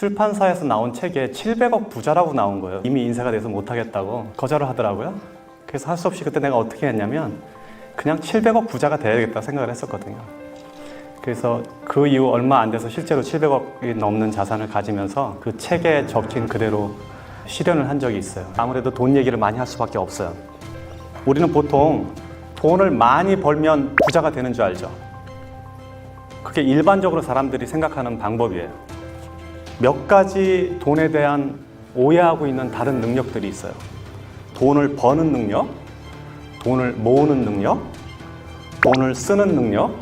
출판사에서 나온 책에 700억 부자라고 나온 거예요. 이미 인쇄가 돼서 못하겠다고 거절을 하더라고요. 그래서 할 수 없이 그때 내가 어떻게 했냐면 그냥 700억 부자가 돼야겠다 생각을 했었거든요. 그래서 그 이후 얼마 안 돼서 실제로 700억이 넘는 자산을 가지면서 그 책에 적힌 그대로 실현을 한 적이 있어요. 아무래도 돈 얘기를 많이 할 수밖에 없어요. 우리는 보통 돈을 많이 벌면 부자가 되는 줄 알죠. 그게 일반적으로 사람들이 생각하는 방법이에요. 몇 가지 돈에 대한 오해하고 있는 다른 능력들이 있어요. 돈을 버는 능력, 돈을 모으는 능력, 돈을 쓰는 능력,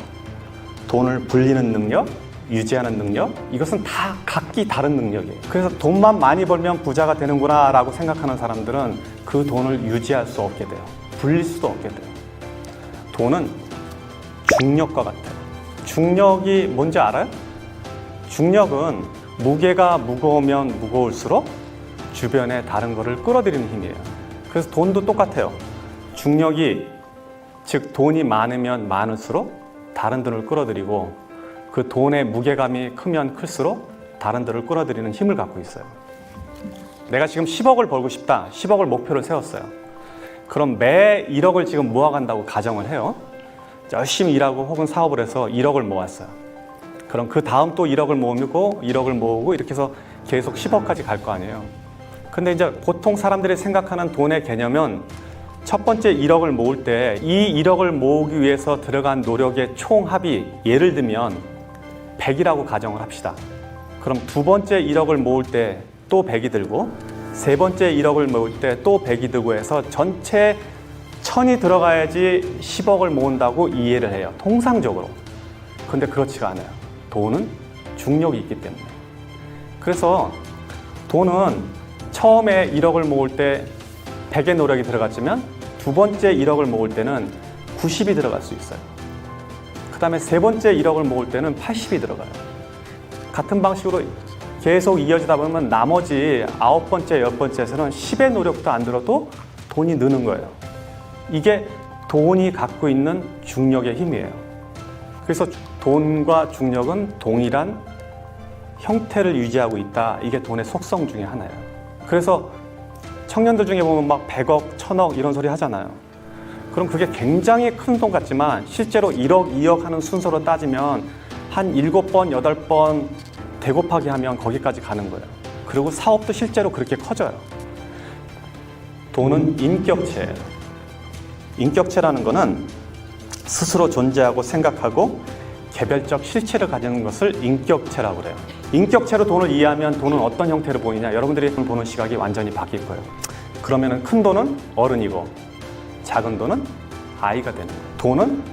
돈을 불리는 능력, 유지하는 능력, 이것은 다 각기 다른 능력이에요. 그래서 돈만 많이 벌면 부자가 되는구나 라고 생각하는 사람들은 그 돈을 유지할 수 없게 돼요. 불릴 수도 없게 돼요. 돈은 중력과 같아요. 중력이 뭔지 알아요? 중력은 무게가 무거우면 무거울수록 주변에 다른 것을 끌어들이는 힘이에요. 그래서 돈도 똑같아요. 중력이, 즉 돈이 많으면 많을수록 다른 돈을 끌어들이고 그 돈의 무게감이 크면 클수록 다른 돈을 끌어들이는 힘을 갖고 있어요. 내가 지금 10억을 벌고 싶다. 10억을 목표를 세웠어요. 그럼 매 1억을 지금 모아간다고 가정을 해요. 열심히 일하고 혹은 사업을 해서 1억을 모았어요. 그럼 그 다음 또 1억을 모으고 1억을 모으고 이렇게 해서 계속 10억까지 갈 거 아니에요. 근데 이제 보통 사람들이 생각하는 돈의 개념은 첫 번째 1억을 모을 때 이 1억을 모으기 위해서 들어간 노력의 총합이 예를 들면 100이라고 가정을 합시다. 그럼 두 번째 1억을 모을 때 또 100이 들고 세 번째 1억을 모을 때 또 100이 들고 해서 전체 1000이 들어가야지 10억을 모은다고 이해를 해요. 통상적으로. 근데 그렇지가 않아요. 돈은 중력이 있기 때문에. 그래서 돈은 처음에 1억을 모을 때 100의 노력이 들어갔지만 두 번째 1억을 모을 때는 90이 들어갈 수 있어요. 그 다음에 세 번째 1억을 모을 때는 80이 들어가요. 같은 방식으로 계속 이어지다 보면 나머지 9번째, 10번째에서는 10의 노력도 안 들어도 돈이 느는 거예요. 이게 돈이 갖고 있는 중력의 힘이에요. 그래서 돈과 중력은 동일한 형태를 유지하고 있다. 이게 돈의 속성 중에 하나예요. 그래서 청년들 중에 보면 막 100억, 1000억 이런 소리 하잖아요. 그럼 그게 굉장히 큰 돈 같지만 실제로 1억, 2억 하는 순서로 따지면 한 7번, 8번 대곱하기 하면 거기까지 가는 거예요. 그리고 사업도 실제로 그렇게 커져요. 돈은 인격체예요. 인격체라는 거는 스스로 존재하고 생각하고 개별적 실체를 가지는 것을 인격체라고 그래요. 인격체로 돈을 이해하면 돈은 어떤 형태로 보이냐? 여러분들이 보는 시각이 완전히 바뀔 거예요. 그러면 큰 돈은 어른이고 작은 돈은 아이가 되는 거예요. 돈은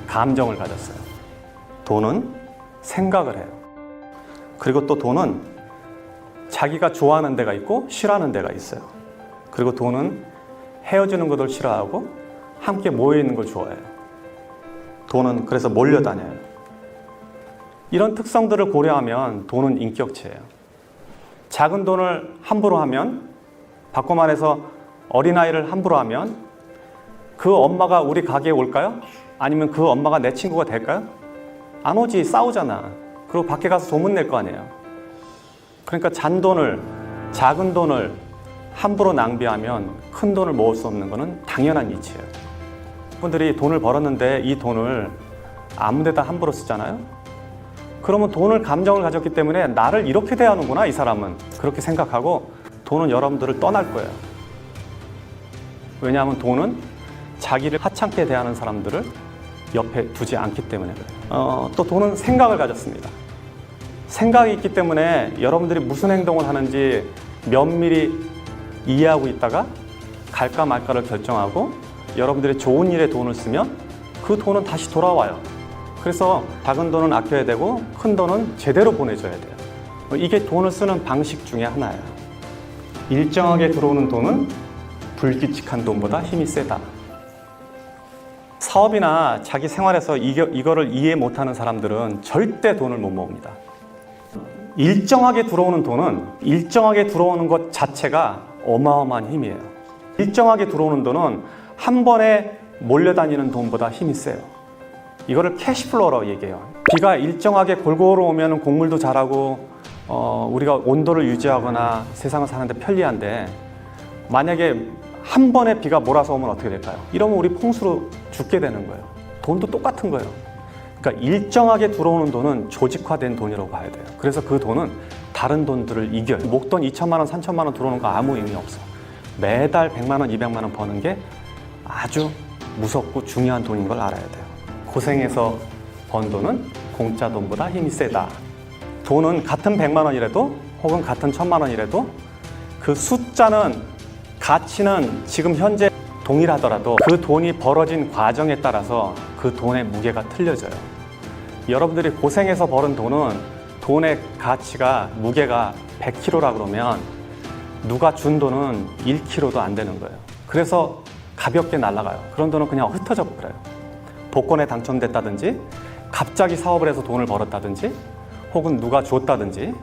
감정을 가졌어요. 돈은 생각을 해요. 그리고 또 돈은 자기가 좋아하는 데가 있고 싫어하는 데가 있어요. 그리고 돈은 헤어지는 것을 싫어하고 함께 모여있는 걸 좋아해요. 돈은 그래서 몰려다녀요. 이런 특성들을 고려하면 돈은 인격체예요. 작은 돈을 함부로 하면, 바꿔 말해서 어린아이를 함부로 하면 그 엄마가 우리 가게에 올까요? 아니면 그 엄마가 내 친구가 될까요? 안 오지. 싸우잖아. 그리고 밖에 가서 소문낼 거 아니에요. 그러니까 잔돈을, 작은 돈을 함부로 낭비하면 큰 돈을 모을 수 없는 것은 당연한 이치예요. 분들이 돈을 벌었는데 이 돈을 아무 데다 함부로 쓰잖아요. 그러면 돈을 감정을 가졌기 때문에 나를 이렇게 대하는구나 이 사람은. 그렇게 생각하고 돈은 여러분들을 떠날 거예요. 왜냐하면 돈은 자기를 하찮게 대하는 사람들을 옆에 두지 않기 때문에 그래요. 또 돈은 생각을 가졌습니다. 생각이 있기 때문에 여러분들이 무슨 행동을 하는지 면밀히 이해하고 있다가 갈까 말까를 결정하고 여러분들이 좋은 일에 돈을 쓰면 그 돈은 다시 돌아와요. 그래서 작은 돈은 아껴야 되고 큰 돈은 제대로 보내줘야 돼요. 이게 돈을 쓰는 방식 중에 하나예요. 일정하게 들어오는 돈은 불규칙한 돈보다 힘이 세다. 사업이나 자기 생활에서 이거를 이해 못하는 사람들은 절대 돈을 못 모읍니다. 일정하게 들어오는 돈은 일정하게 들어오는 것 자체가 어마어마한 힘이에요. 일정하게 들어오는 돈은 한 번에 몰려다니는 돈보다 힘이 세요. 이거를 캐시플로우라고 얘기해요. 비가 일정하게 골고루 오면 곡물도 자라고 우리가 온도를 유지하거나 세상을 사는데 편리한데 만약에 한 번에 비가 몰아서 오면 어떻게 될까요? 이러면 우리 풍수로 죽게 되는 거예요. 돈도 똑같은 거예요. 그러니까 일정하게 들어오는 돈은 조직화된 돈이라고 봐야 돼요. 그래서 그 돈은 다른 돈들을 이겨요. 목돈 2천만 원, 3천만 원 들어오는 거 아무 의미 없어. 매달 100만 원, 200만 원 버는 게 아주 무섭고 중요한 돈인 걸 알아야 돼요. 고생해서 번 돈은 공짜 돈보다 힘이 세다. 돈은 같은 100만 원이라도 혹은 같은 1000만 원이라도 그 숫자는 가치는 지금 현재 동일하더라도 그 돈이 벌어진 과정에 따라서 그 돈의 무게가 틀려져요. 여러분들이 고생해서 벌은 돈은 돈의 가치가 무게가 100kg라 그러면 누가 준 돈은 1kg도 안 되는 거예요. 그래서 가볍게 날아가요. 그런 돈은 그냥 흩어져 버려요. 복권에 당첨됐다든지 갑자기 사업을 해서 돈을 벌었다든지 혹은 누가 줬다든지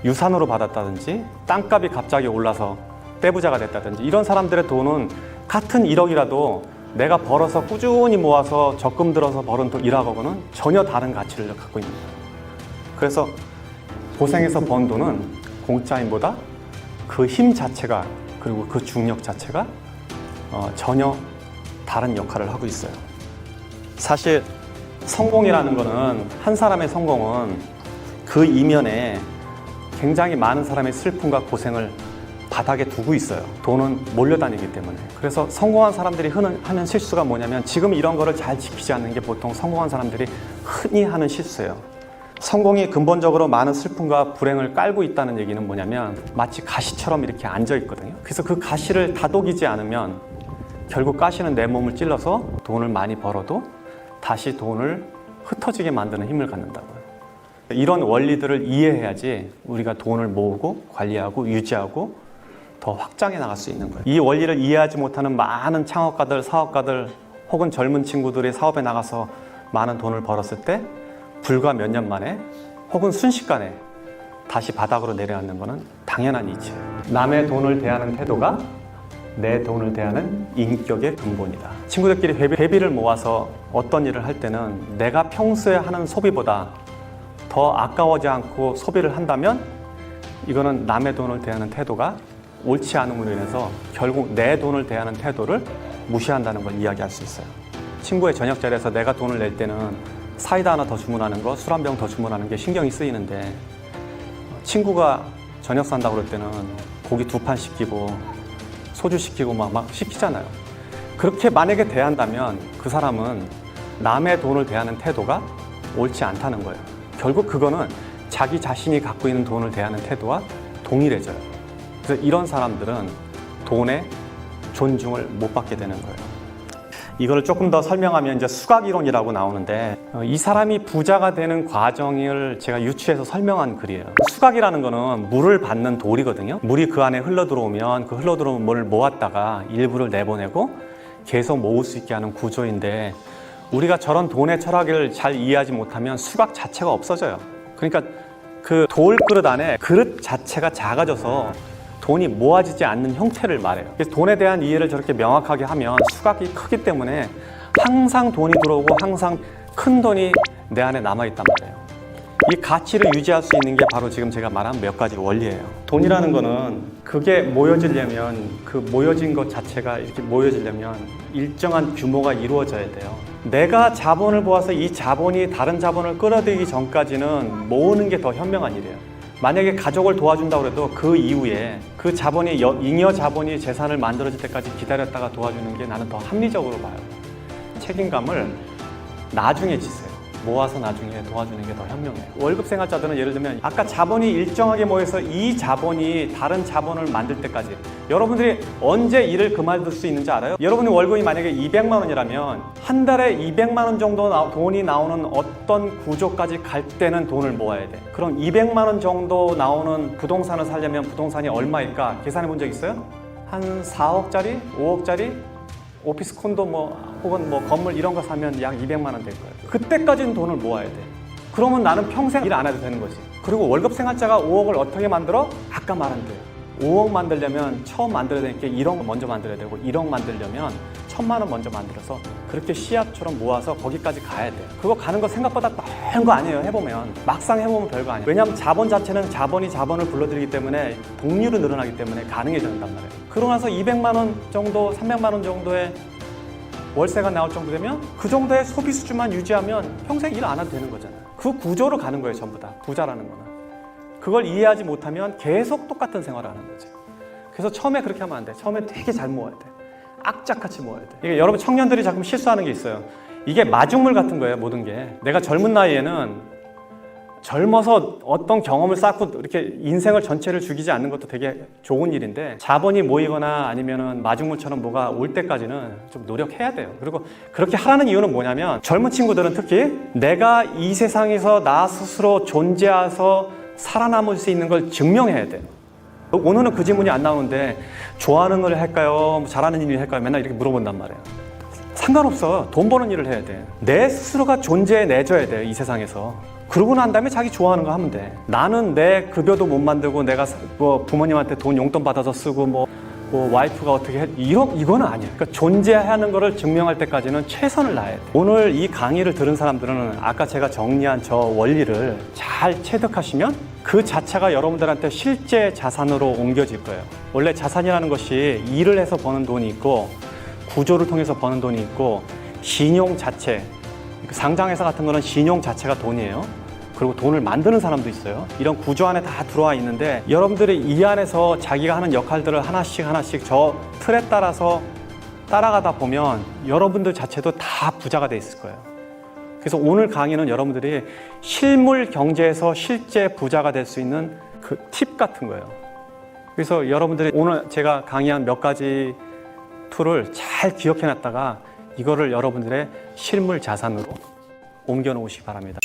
유산으로 받았다든지 땅값이 갑자기 올라서 떼부자가 됐다든지 이런 사람들의 돈은 같은 1억이라도 내가 벌어서 꾸준히 모아서 적금 들어서 벌은 돈 1억하고는 전혀 다른 가치를 갖고 있는 거예요. 그래서 고생해서 번 돈은 공짜임보다 그 힘 자체가 그리고 그 중력 자체가 전혀 다른 역할을 하고 있어요. 사실 성공이라는 거는 한 사람의 성공은 그 이면에 굉장히 많은 사람의 슬픔과 고생을 바닥에 두고 있어요. 돈은 몰려다니기 때문에. 그래서 성공한 사람들이 하는 실수가 뭐냐면 지금 이런 거를 잘 지키지 않는 게 보통 성공한 사람들이 흔히 하는 실수예요. 성공이 근본적으로 많은 슬픔과 불행을 깔고 있다는 얘기는 뭐냐면 마치 가시처럼 이렇게 앉아 있거든요. 그래서 그 가시를 다독이지 않으면 결국 가시는 내 몸을 찔러서 돈을 많이 벌어도 다시 돈을 흩어지게 만드는 힘을 갖는다고요. 이런 원리들을 이해해야지 우리가 돈을 모으고 관리하고 유지하고 더 확장해 나갈 수 있는 거예요. 이 원리를 이해하지 못하는 많은 창업가들, 사업가들 혹은 젊은 친구들이 사업에 나가서 많은 돈을 벌었을 때 불과 몇 년 만에 혹은 순식간에 다시 바닥으로 내려앉는 것은 당연한 이치예요. 남의 돈을 대하는 태도가 내 돈을 대하는 인격의 근본이다. 친구들끼리 회비를 모아서 어떤 일을 할 때는 내가 평소에 하는 소비보다 더 아까워지 않고 소비를 한다면 이거는 남의 돈을 대하는 태도가 옳지 않음으로 인해서 결국 내 돈을 대하는 태도를 무시한다는 걸 이야기할 수 있어요. 친구의 저녁 자리에서 내가 돈을 낼 때는 사이다 하나 더 주문하는 거, 술 한 병 더 주문하는 게 신경이 쓰이는데 친구가 저녁 산다고 그럴 때는 고기 2판 시키고 소주 시키고 막 시키잖아요. 그렇게 만약에 대한다면 그 사람은 남의 돈을 대하는 태도가 옳지 않다는 거예요. 결국 그거는 자기 자신이 갖고 있는 돈을 대하는 태도와 동일해져요. 그래서 이런 사람들은 돈에 존중을 못 받게 되는 거예요. 이걸 조금 더 설명하면 이제 수학이론이라고 나오는데 이 사람이 부자가 되는 과정을 제가 유추해서 설명한 글이에요. 수학이라는 거는 물을 받는 돌이거든요. 물이 그 안에 흘러 들어오면 그 흘러 들어온 물을 모았다가 일부를 내보내고 계속 모을 수 있게 하는 구조인데 우리가 저런 돈의 철학을 잘 이해하지 못하면 수학 자체가 없어져요. 그러니까 그 돌 그릇 안에 그릇 자체가 작아져서 돈이 모아지지 않는 형태를 말해요. 그래서 돈에 대한 이해를 저렇게 명확하게 하면 수학이 크기 때문에 항상 돈이 들어오고 항상 큰 돈이 내 안에 남아있단 말이에요. 이 가치를 유지할 수 있는 게 바로 지금 제가 말한 몇 가지 원리예요. 돈이라는 거는 그게 모여지려면 그 모여진 것 자체가 이렇게 모여지려면 일정한 규모가 이루어져야 돼요. 내가 자본을 모아서 이 자본이 다른 자본을 끌어들이기 전까지는 모으는 게 더 현명한 일이에요. 만약에 가족을 도와준다고 해도 그 이후에 그 자본이 잉여 자본이 재산을 만들어질 때까지 기다렸다가 도와주는 게 나는 더 합리적으로 봐요. 책임감을 나중에 지세요. 모아서 나중에 도와주는 게 더 현명해요. 월급 생활자들은 예를 들면 아까 자본이 일정하게 모여서 이 자본이 다른 자본을 만들 때까지 여러분들이 언제 일을 그만둘 수 있는지 알아요? 여러분의 월급이 만약에 200만 원이라면 한 달에 200만 원 정도 돈이 나오는 어떤 구조까지 갈 때는 돈을 모아야 돼. 그럼 200만 원 정도 나오는 부동산을 사려면 부동산이 얼마일까 계산해 본 적 있어요? 한 4억짜리? 5억짜리? 오피스 콘도 혹은 건물 이런 거 사면 약 200만 원 될 거예요. 그때까지는 돈을 모아야 돼. 그러면 나는 평생 일 안 해도 되는 거지. 그리고 월급 생활자가 5억을 어떻게 만들어? 아까 말한 대로 5억 만들려면 처음 만들어야 되니까 1억 먼저 만들어야 되고 1억 만들려면 1000만 원 먼저 만들어서 그 그렇게 씨앗처럼 모아서 거기까지 가야 돼요. 그거 가는 거 생각보다 많은 거 아니에요. 해보면 막상 해보면 별거 아니에요. 왜냐하면 자본 자체는 자본이 자본을 불러들이기 때문에 복률이 늘어나기 때문에 가능해진단 말이에요. 그러고 나서 200만 원 정도, 300만 원 정도의 월세가 나올 정도 되면 그 정도의 소비 수준만 유지하면 평생 일 안 해도 되는 거잖아요. 그 구조로 가는 거예요. 전부 다 부자라는 거는. 그걸 이해하지 못하면 계속 똑같은 생활을 하는 거죠. 그래서 처음에 그렇게 하면 안 돼. 처음에 되게 잘 모아야 돼. 악착같이 모아야 돼. 이게 여러분 청년들이 자꾸 실수하는 게 있어요. 이게 마중물 같은 거예요. 모든 게. 내가 젊은 나이에는 젊어서 어떤 경험을 쌓고 이렇게 인생을 전체를 죽이지 않는 것도 되게 좋은 일인데 자본이 모이거나 아니면은 마중물처럼 뭐가 올 때까지는 좀 노력해야 돼요. 그리고 그렇게 하라는 이유는 뭐냐면 젊은 친구들은 특히 내가 이 세상에서 나 스스로 존재해서 살아남을 수 있는 걸 증명해야 돼요. 오늘은 그 질문이 안 나오는데 좋아하는 걸 할까요? 잘하는 일을 할까요? 맨날 이렇게 물어본단 말이에요. 상관없어. 돈 버는 일을 해야 돼. 내 스스로가 존재해내줘야 돼요. 이 세상에서. 그러고 난 다음에 자기 좋아하는 거 하면 돼. 나는 내 급여도 못 만들고 내가 뭐 부모님한테 돈 용돈 받아서 쓰고 뭐 와이프가 어떻게 해. 이거는 아니야. 그러니까 존재하는 거를 증명할 때까지는 최선을 다해야 돼. 오늘 이 강의를 들은 사람들은 아까 제가 정리한 저 원리를 잘 체득하시면 그 자체가 여러분들한테 실제 자산으로 옮겨질 거예요. 원래 자산이라는 것이 일을 해서 버는 돈이 있고 구조를 통해서 버는 돈이 있고 신용 자체, 상장회사 같은 거는 신용 자체가 돈이에요. 그리고 돈을 만드는 사람도 있어요. 이런 구조 안에 다 들어와 있는데 여러분들이 이 안에서 자기가 하는 역할들을 하나씩 저 틀에 따라서 따라가다 보면 여러분들 자체도 다 부자가 돼 있을 거예요. 그래서 오늘 강의는 여러분들이 실물 경제에서 실제 부자가 될 수 있는 그 팁 같은 거예요. 그래서 여러분들이 오늘 제가 강의한 몇 가지 툴을 잘 기억해 놨다가 이거를 여러분들의 실물 자산으로 옮겨 놓으시기 바랍니다.